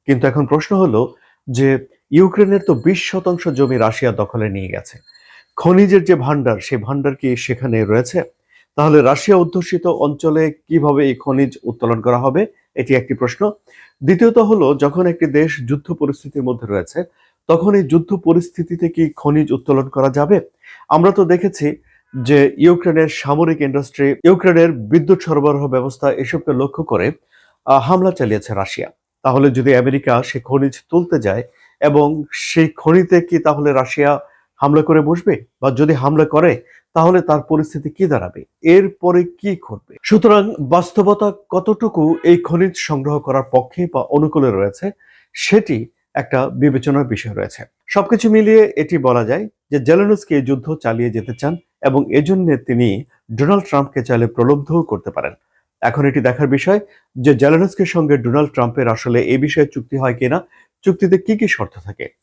কিন্তু এখন প্রশ্ন হলো যে ইউক্রেনের তো 20% জমি রাশিয়া দখলে নিয়ে গেছে। খনিজের যে ভান্ডার, সে ভান্ডার কি সেখানে রয়েছে? তাহলে রাশিয়া অধ্যুষিত অঞ্চলে কিভাবে এই খনিজ উত্তোলন করা হবে? এটি একটি প্রশ্ন। দ্বিতীয়ত হলো, যখন একটি দেশ যুদ্ধ পরিস্থিতির মধ্যে রয়েছে, তখন এই যুদ্ধ পরিস্থিতিতে কি খনিজ উত্তোলন করা যাবে? আমরা তো দেখেছি যে ইউক্রেনের সামরিক ইন্ডাস্ট্রি, ইউক্রেনের বিদ্যুৎ সরবরাহ ব্যবস্থা এসবকে লক্ষ্য করে হামলা চালিয়েছে রাশিয়া। তাহলে যদি আমেরিকা সে খনিজ তুলতে যায় এবং সেই খনিতে কি তাহলে রাশিয়া হামলা করে বসবে? বা যদি হামলা করে তাহলে তার পরিস্থিতি কি দাঁড়াবে? এরপরে কি ঘটবে? সুতরাং বাস্তবতা কতটুকু এই খনিজ সংগ্রহ করার পক্ষে বা অনুকূলে রয়েছে, সেটি একটা বিবেচনার বিষয় রয়েছে। সবকিছু মিলিয়ে এটি বলা যায় যে জেলেনস্কি এই যুদ্ধ চালিয়ে যেতে চান এবং এজন্য তিনি ডোনাল্ড ট্রাম্পকে চাইলে প্রলুব্ধও করতে পারেন। এখন এটি দেখার বিষয় যে জেলেনস্কির সঙ্গে ডোনাল্ড ট্রাম্পের আসলে এই বিষয়ে চুক্তি হয় কিনা, চুক্তিতে কি কি শর্ত থাকে।